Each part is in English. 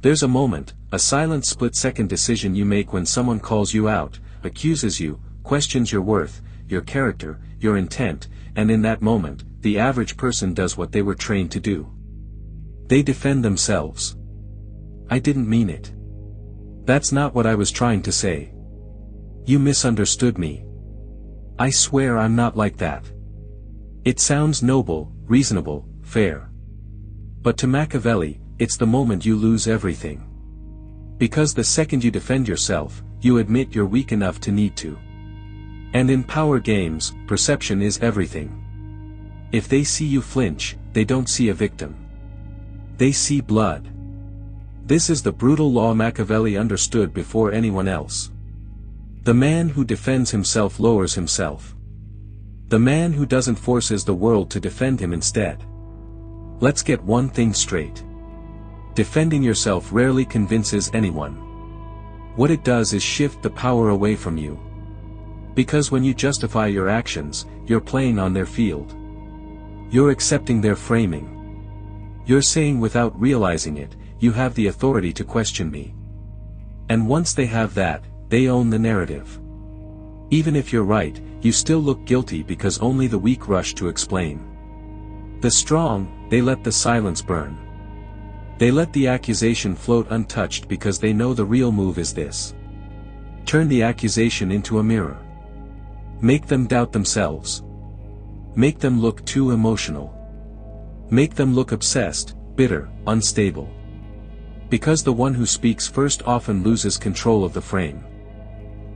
There's a moment, a silent split-second decision you make when someone calls you out, accuses you, questions your worth, your character, your intent, and in that moment, the average person does what they were trained to do. They defend themselves. I didn't mean it. That's not what I was trying to say. You misunderstood me. I swear I'm not like that. It sounds noble, reasonable, fair. But to Machiavelli, it's the moment you lose everything. Because the second you defend yourself, you admit you're weak enough to need to. And in power games, perception is everything. If they see you flinch, they don't see a victim. They see blood. This is the brutal law Machiavelli understood before anyone else. The man who defends himself lowers himself. The man who doesn't forces the world to defend him instead. Let's get one thing straight. Defending yourself rarely convinces anyone. What it does is shift the power away from you. Because when you justify your actions, you're playing on their field. You're accepting their framing. You're saying without realizing it, you have the authority to question me. And once they have that, they own the narrative. Even if you're right, you still look guilty because only the weak rush to explain. The strong, they let the silence burn. They let the accusation float untouched because they know the real move is this. Turn the accusation into a mirror. Make them doubt themselves. Make them look too emotional. Make them look obsessed, bitter, unstable. Because the one who speaks first often loses control of the frame.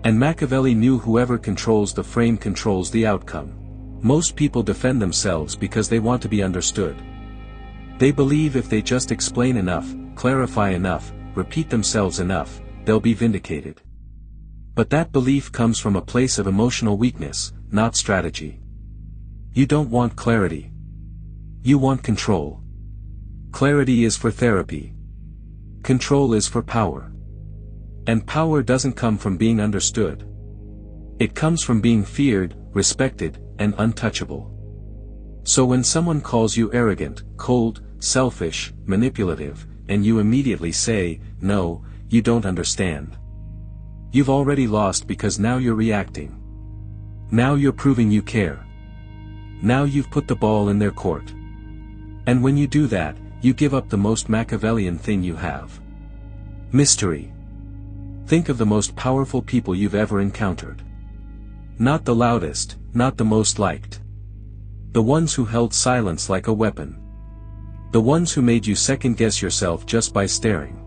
And Machiavelli knew whoever controls the frame controls the outcome. Most people defend themselves because they want to be understood. They believe if they just explain enough, clarify enough, repeat themselves enough, they'll be vindicated. But that belief comes from a place of emotional weakness, not strategy. You don't want clarity. You want control. Clarity is for therapy. Control is for power. And power doesn't come from being understood. It comes from being feared, respected, and untouchable. So when someone calls you arrogant, cold, selfish, manipulative, and you immediately say, "No, you don't understand," you've already lost because now you're reacting. Now you're proving you care. Now you've put the ball in their court. And when you do that, you give up the most Machiavellian thing you have. Mystery. Think of the most powerful people you've ever encountered. Not the loudest, not the most liked. The ones who held silence like a weapon. The ones who made you second-guess yourself just by staring.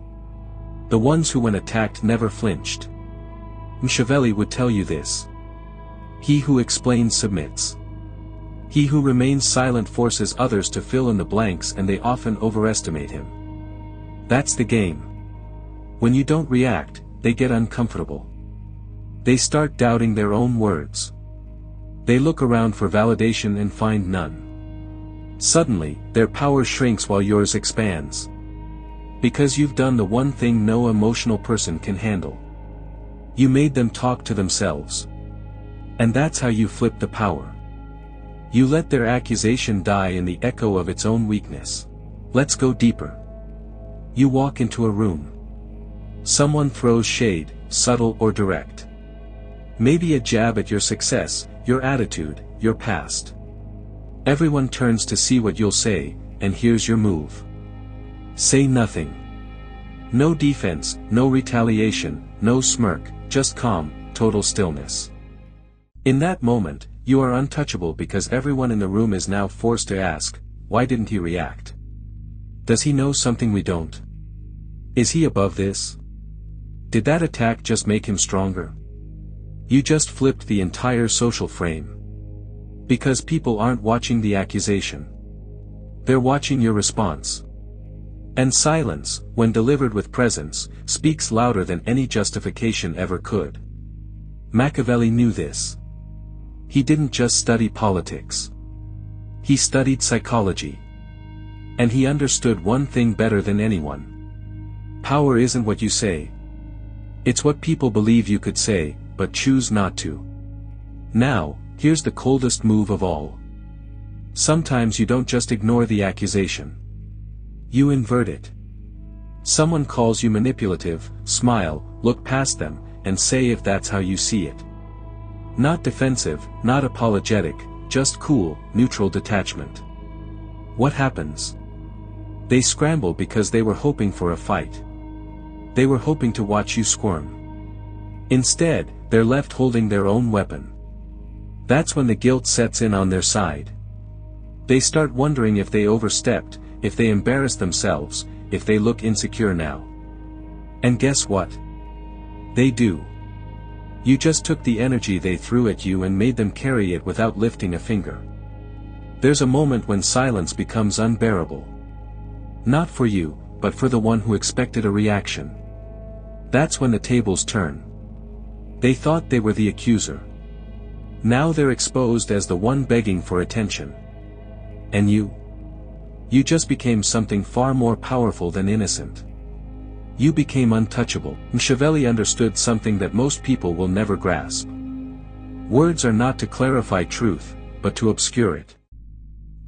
The ones who when attacked never flinched. Machiavelli would tell you this. He who explains submits. He who remains silent forces others to fill in the blanks, and they often overestimate him. That's the game. When you don't react, they get uncomfortable. They start doubting their own words. They look around for validation and find none. Suddenly, their power shrinks while yours expands. Because you've done the one thing no emotional person can handle. You made them talk to themselves. And that's how you flip the power. You let their accusation die in the echo of its own weakness. Let's go deeper. You walk into a room. Someone throws shade, subtle or direct. Maybe a jab at your success, your attitude, your past. Everyone turns to see what you'll say, and here's your move. Say nothing. No defense, no retaliation, no smirk, just calm, total stillness. In that moment, you are untouchable because everyone in the room is now forced to ask, why didn't he react? Does he know something we don't? Is he above this? Did that attack just make him stronger? You just flipped the entire social frame. Because people aren't watching the accusation. They're watching your response. And silence, when delivered with presence, speaks louder than any justification ever could. Machiavelli knew this. He didn't just study politics. He studied psychology. And he understood one thing better than anyone. Power isn't what you say. It's what people believe you could say, but choose not to. Now, here's the coldest move of all. Sometimes you don't just ignore the accusation. You invert it. Someone calls you manipulative, smile, look past them, and say if that's how you see it. Not defensive, not apologetic, just cool, neutral detachment. What happens? They scramble because they were hoping for a fight. They were hoping to watch you squirm. Instead, they're left holding their own weapon. That's when the guilt sets in on their side. They start wondering if they overstepped, if they embarrassed themselves, if they look insecure now. And guess what? They do. You just took the energy they threw at you and made them carry it without lifting a finger. There's a moment when silence becomes unbearable. Not for you, but for the one who expected a reaction. That's when the tables turn. They thought they were the accuser. Now they're exposed as the one begging for attention. And you? You just became something far more powerful than innocent. You became untouchable. Machiavelli understood something that most people will never grasp. Words are not to clarify truth, but to obscure it.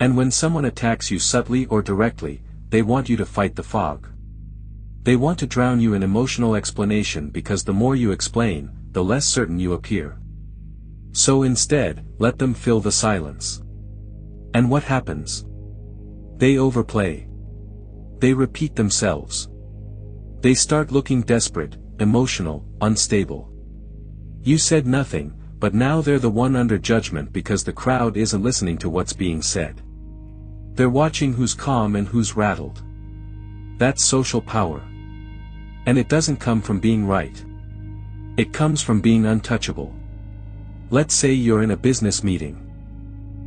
And when someone attacks you subtly or directly, they want you to fight the fog. They want to drown you in emotional explanation because the more you explain, the less certain you appear. So instead, let them fill the silence. And what happens? They overplay. They repeat themselves. They start looking desperate, emotional, unstable. You said nothing, but now they're the one under judgment because the crowd isn't listening to what's being said. They're watching who's calm and who's rattled. That's social power. And it doesn't come from being right. It comes from being untouchable. Let's say you're in a business meeting.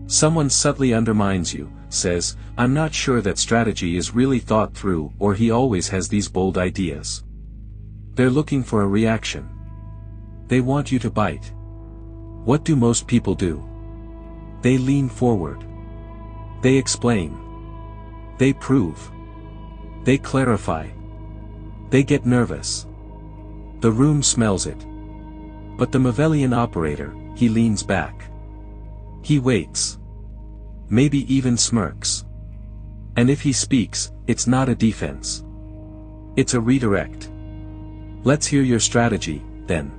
Someone subtly undermines you, says, "I'm not sure that strategy is really thought through," or "he always has these bold ideas." They're looking for a reaction. They want you to bite. What do most people do? They lean forward. They explain. They prove. They clarify. They get nervous. The room smells it. But the Machiavellian operator, he leans back. He waits. Maybe even smirks. And if he speaks, it's not a defense. It's a redirect. "Let's hear your strategy, then."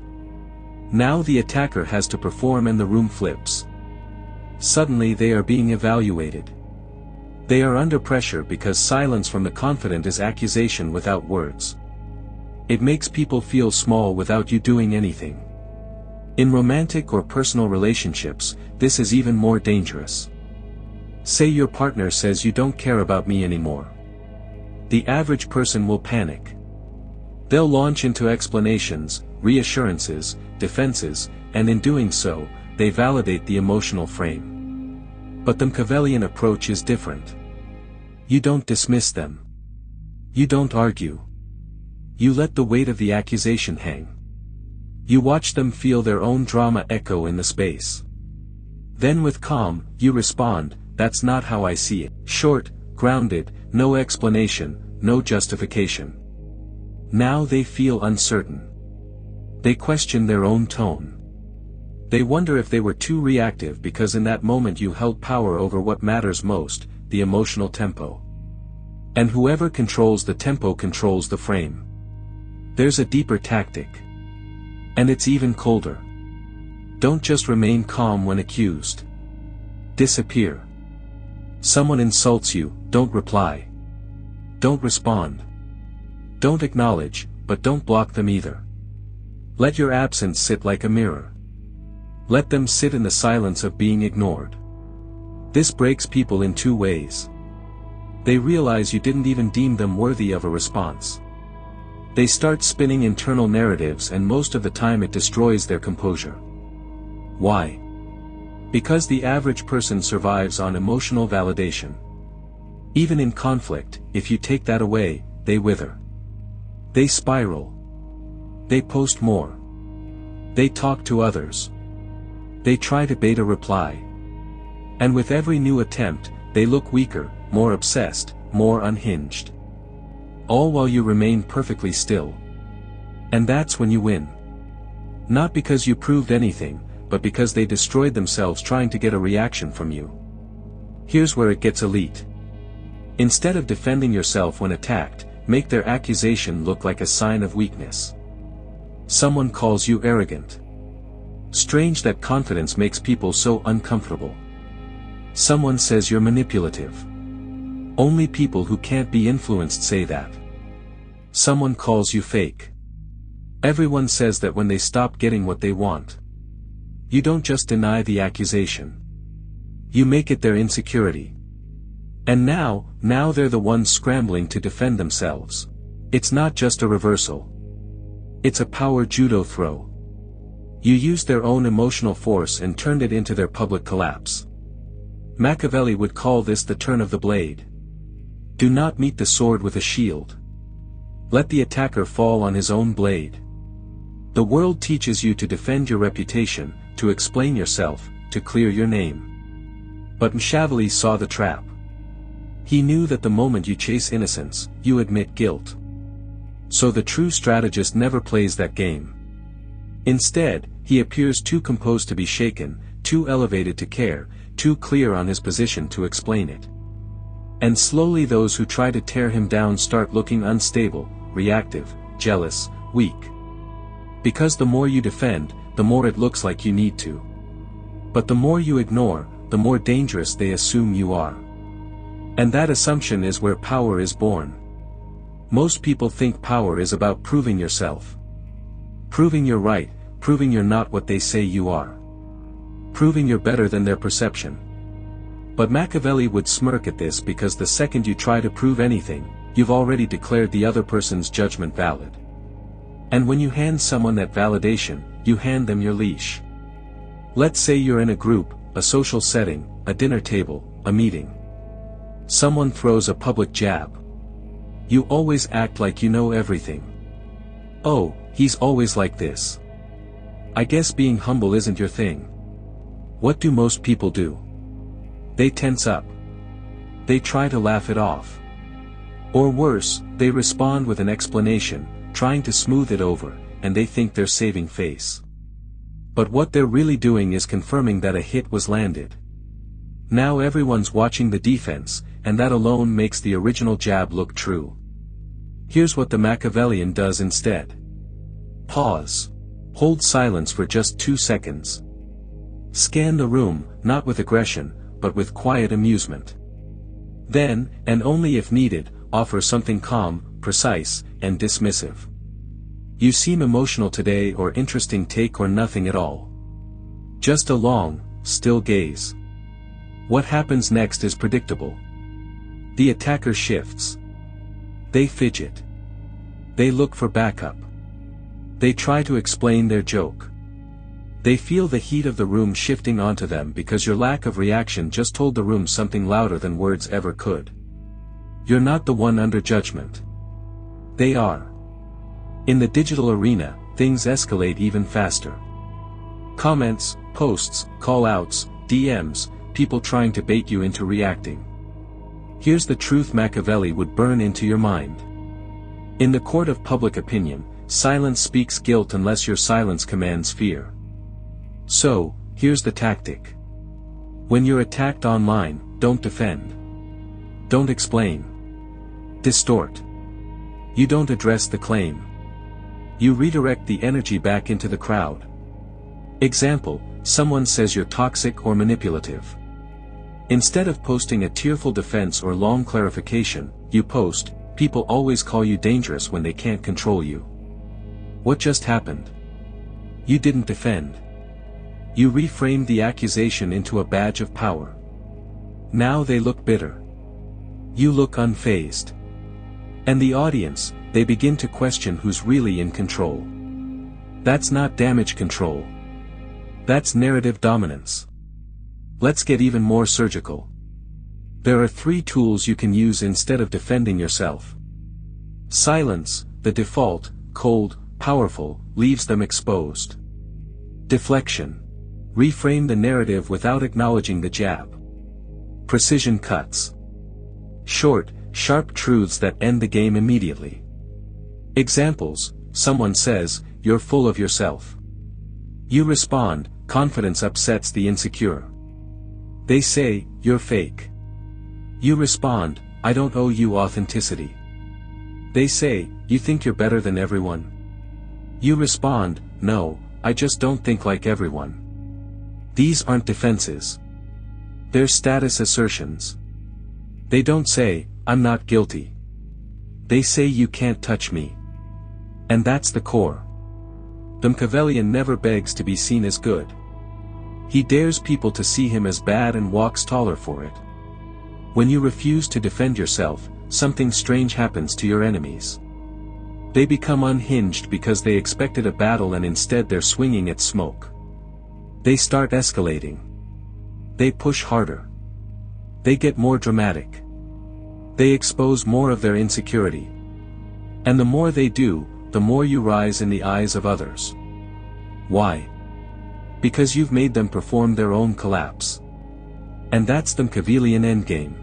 Now the attacker has to perform and the room flips. Suddenly they are being evaluated. They are under pressure because silence from the confident is accusation without words. It makes people feel small without you doing anything. In romantic or personal relationships, this is even more dangerous. Say your partner says you don't care about me anymore. The average person will panic. They'll launch into explanations, reassurances, defenses, and in doing so, they validate the emotional frame. But the Machiavellian approach is different. You don't dismiss them. You don't argue. You let the weight of the accusation hang. You watch them feel their own drama echo in the space. Then with calm, you respond, "That's not how I see it." Short, grounded, no explanation, no justification. Now they feel uncertain. They question their own tone. They wonder if they were too reactive because in that moment you held power over what matters most, the emotional tempo. And whoever controls the tempo controls the frame. There's a deeper tactic. And it's even colder. Don't just remain calm when accused. Disappear. Someone insults you, don't reply. Don't respond. Don't acknowledge, but don't block them either. Let your absence sit like a mirror. Let them sit in the silence of being ignored. This breaks people in two ways. They realize you didn't even deem them worthy of a response. They start spinning internal narratives and most of the time it destroys their composure. Why? Because the average person survives on emotional validation. Even in conflict, if you take that away, they wither. They spiral. They post more. They talk to others. They try to bait a reply. And with every new attempt, they look weaker, more obsessed, more unhinged. All while you remain perfectly still. And that's when you win. Not because you proved anything, but because they destroyed themselves trying to get a reaction from you. Here's where it gets elite. Instead of defending yourself when attacked, make their accusation look like a sign of weakness. Someone calls you arrogant. Strange that confidence makes people so uncomfortable. Someone says you're manipulative. Only people who can't be influenced say that. Someone calls you fake. Everyone says that when they stop getting what they want. You don't just deny the accusation. You make it their insecurity. And now they're the ones scrambling to defend themselves. It's not just a reversal. It's a power judo throw. You used their own emotional force and turned it into their public collapse. Machiavelli would call this the turn of the blade. Do not meet the sword with a shield. Let the attacker fall on his own blade. The world teaches you to defend your reputation, to explain yourself, to clear your name. But Machiavelli saw the trap. He knew that the moment you chase innocence, you admit guilt. So the true strategist never plays that game. Instead, he appears too composed to be shaken, too elevated to care, too clear on his position to explain it. And slowly those who try to tear him down start looking unstable, reactive, jealous, weak. Because the more you defend, the more it looks like you need to. But the more you ignore, the more dangerous they assume you are. And that assumption is where power is born. Most people think power is about proving yourself. Proving you're right, proving you're not what they say you are. Proving you're better than their perception. But Machiavelli would smirk at this because the second you try to prove anything, you've already declared the other person's judgment valid. And when you hand someone that validation, you hand them your leash. Let's say you're in a group, a social setting, a dinner table, a meeting. Someone throws a public jab. You always act like you know everything. Oh, he's always like this. I guess being humble isn't your thing. What do most people do? They tense up. They try to laugh it off. Or worse, they respond with an explanation, trying to smooth it over, and they think they're saving face. But what they're really doing is confirming that a hit was landed. Now everyone's watching the defense, and that alone makes the original jab look true. Here's what the Machiavellian does instead. Pause. Hold silence for just 2 seconds. Scan the room, not with aggression, but with quiet amusement. Then, and only if needed, offer something calm, precise, and dismissive. You seem emotional today, or interesting take, or nothing at all. Just a long, still gaze. What happens next is predictable. The attacker shifts. They fidget. They look for backup. They try to explain their joke. They feel the heat of the room shifting onto them because your lack of reaction just told the room something louder than words ever could. You're not the one under judgment. They are. In the digital arena, things escalate even faster. Comments, posts, call-outs, DMs, people trying to bait you into reacting. Here's the truth Machiavelli would burn into your mind. In the court of public opinion, silence speaks guilt unless your silence commands fear. So, here's the tactic. When you're attacked online, don't defend. Don't explain. Distort. You don't address the claim. You redirect the energy back into the crowd. Example, someone says you're toxic or manipulative. Instead of posting a tearful defense or long clarification, you post, people always call you dangerous when they can't control you. What just happened? You didn't defend. You reframed the accusation into a badge of power. Now they look bitter. You look unfazed. And the audience, they begin to question who's really in control. That's not damage control. That's narrative dominance. Let's get even more surgical. There are 3 tools you can use instead of defending yourself. Silence, the default, cold, powerful, leaves them exposed. Deflection. Reframe the narrative without acknowledging the jab. Precision cuts. Short, sharp truths that end the game immediately. Examples, someone says, you're full of yourself. You respond, confidence upsets the insecure. They say, you're fake. You respond, I don't owe you authenticity. They say, "You think you're better than everyone?" You respond, "No, I just don't think like everyone." These aren't defenses. They're status assertions. They don't say, "I'm not guilty." They say, "You can't touch me." And that's the core. The Machiavellian never begs to be seen as good. He dares people to see him as bad and walks taller for it. When you refuse to defend yourself, something strange happens to your enemies. They become unhinged because they expected a battle and instead they're swinging at smoke. They start escalating. They push harder. They get more dramatic. They expose more of their insecurity. And the more they do, the more you rise in the eyes of others. Why? Because you've made them perform their own collapse. And that's the Machiavellian endgame.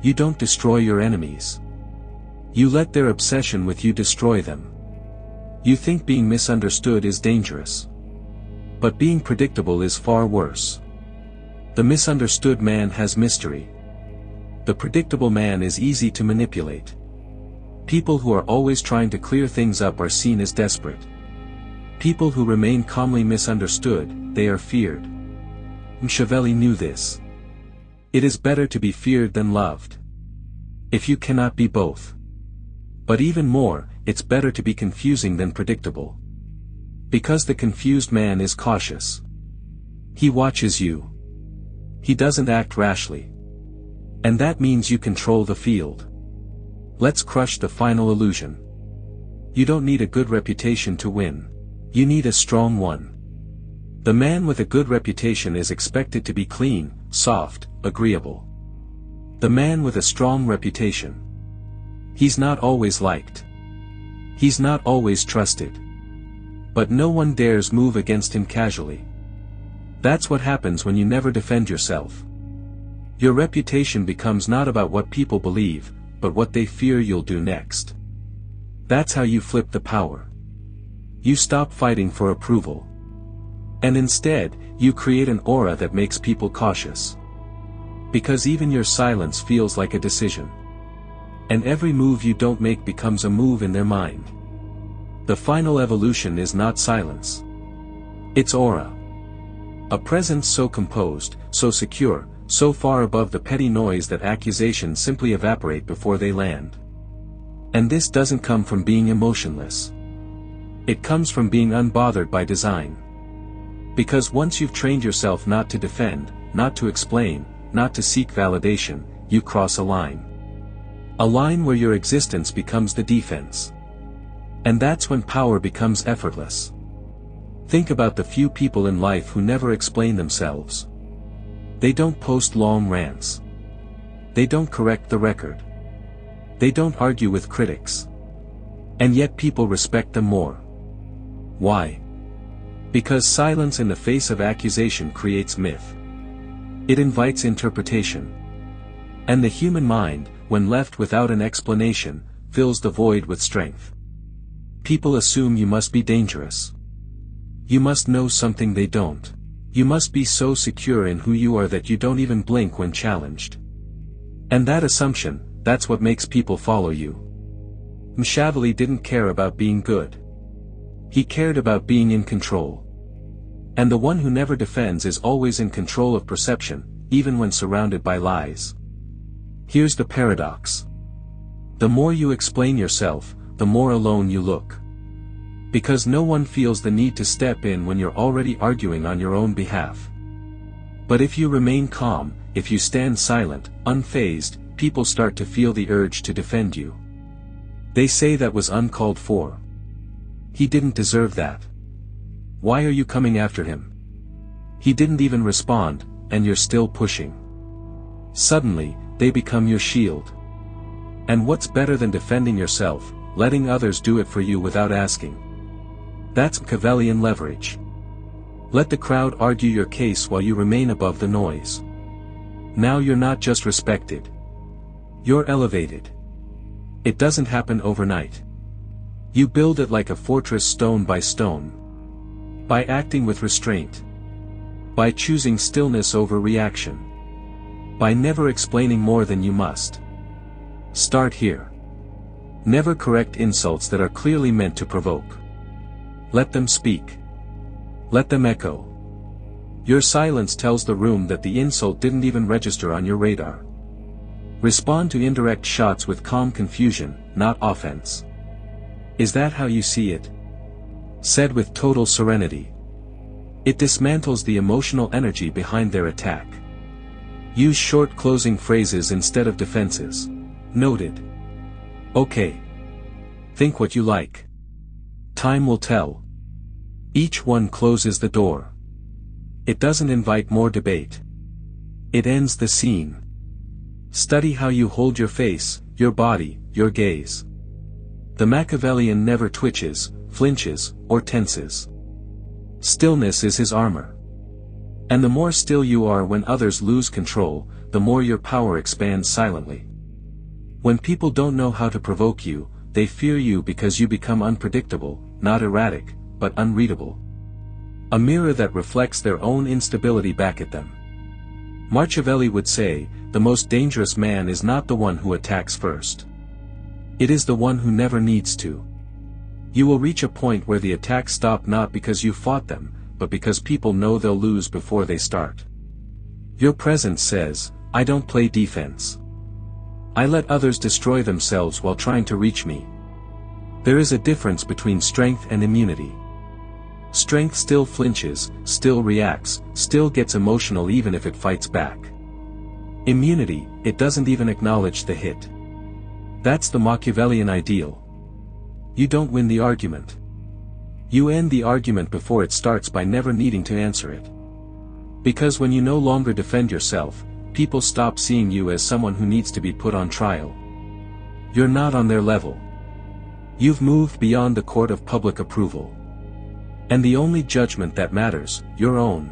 You don't destroy your enemies. You let their obsession with you destroy them. You think being misunderstood is dangerous. But being predictable is far worse. The misunderstood man has mystery. The predictable man is easy to manipulate. People who are always trying to clear things up are seen as desperate. People who remain calmly misunderstood, they are feared. Machiavelli knew this. It is better to be feared than loved. If you cannot be both. But even more, it's better to be confusing than predictable. Because the confused man is cautious. He watches you. He doesn't act rashly. And that means you control the field. Let's crush the final illusion. You don't need a good reputation to win. You need a strong one. The man with a good reputation is expected to be clean, soft, agreeable. The man with a strong reputation. He's not always liked. He's not always trusted. But no one dares move against him casually. That's what happens when you never defend yourself. Your reputation becomes not about what people believe, but what they fear you'll do next. That's how you flip the power. You stop fighting for approval. And instead, you create an aura that makes people cautious. Because even your silence feels like a decision. And every move you don't make becomes a move in their mind. The final evolution is not silence. It's aura. A presence so composed, so secure, so far above the petty noise that accusations simply evaporate before they land. And this doesn't come from being emotionless. It comes from being unbothered by design. Because once you've trained yourself not to defend, not to explain, not to seek validation, you cross a line. A line where your existence becomes the defense. And that's when power becomes effortless. Think about the few people in life who never explain themselves. They don't post long rants. They don't correct the record. They don't argue with critics. And yet people respect them more. Why? Because silence in the face of accusation creates myth. It invites interpretation. And the human mind, when left without an explanation, fills the void with strength. People assume you must be dangerous. You must know something they don't. You must be so secure in who you are that you don't even blink when challenged. And that assumption, that's what makes people follow you. Machiavelli didn't care about being good. He cared about being in control. And the one who never defends is always in control of perception, even when surrounded by lies. Here's the paradox. The more you explain yourself, the more alone you look. Because no one feels the need to step in when you're already arguing on your own behalf. But if you remain calm, if you stand silent, unfazed, people start to feel the urge to defend you. They say that was uncalled for. He didn't deserve that. Why are you coming after him? He didn't even respond, and you're still pushing. Suddenly, they become your shield. And what's better than defending yourself, letting others do it for you without asking? That's Machiavellian leverage. Let the crowd argue your case while you remain above the noise. Now you're not just respected. You're elevated. It doesn't happen overnight. You build it like a fortress stone by stone. By acting with restraint. By choosing stillness over reaction. By never explaining more than you must. Start here. Never correct insults that are clearly meant to provoke. Let them speak. Let them echo. Your silence tells the room that the insult didn't even register on your radar. Respond to indirect shots with calm confusion, not offense. Is that how you see it? Said with total serenity. It dismantles the emotional energy behind their attack. Use short closing phrases instead of defenses. Noted. Okay. Think what you like. Time will tell. Each one closes the door. It doesn't invite more debate. It ends the scene. Study how you hold your face, your body, your gaze. The Machiavellian never twitches, flinches, or tenses. Stillness is his armor. And the more still you are when others lose control, the more your power expands silently. When people don't know how to provoke you, they fear you because you become unpredictable, not erratic, but unreadable. A mirror that reflects their own instability back at them. Machiavelli would say, the most dangerous man is not the one who attacks first. It is the one who never needs to. You will reach a point where the attacks stop not because you fought them, but because people know they'll lose before they start. Your presence says, I don't play defense. I let others destroy themselves while trying to reach me. There is a difference between strength and immunity. Strength still flinches, still reacts, still gets emotional even if it fights back. Immunity, it doesn't even acknowledge the hit. That's the Machiavellian ideal. You don't win the argument. You end the argument before it starts by never needing to answer it. Because when you no longer defend yourself, people stop seeing you as someone who needs to be put on trial. You're not on their level. You've moved beyond the court of public approval. And the only judgment that matters, your own.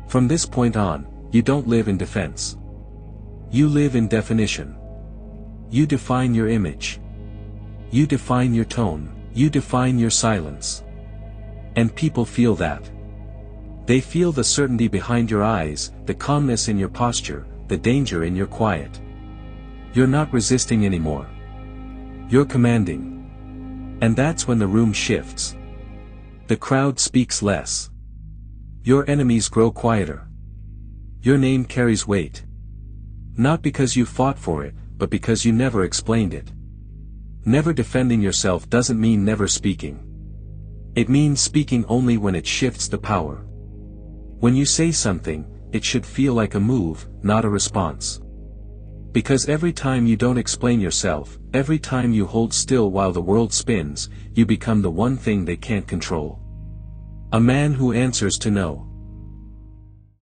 From this point on, you don't live in defense. You live in definition. You define your image. You define your tone, you define your silence. And people feel that. They feel the certainty behind your eyes, the calmness in your posture, the danger in your quiet. You're not resisting anymore. You're commanding. And that's when the room shifts. The crowd speaks less. Your enemies grow quieter. Your name carries weight. Not because you fought for it, but because you never explained it. Never defending yourself doesn't mean never speaking. It means speaking only when it shifts the power. When you say something, it should feel like a move, not a response. Because every time you don't explain yourself, every time you hold still while the world spins, you become the one thing they can't control. A man who answers to no.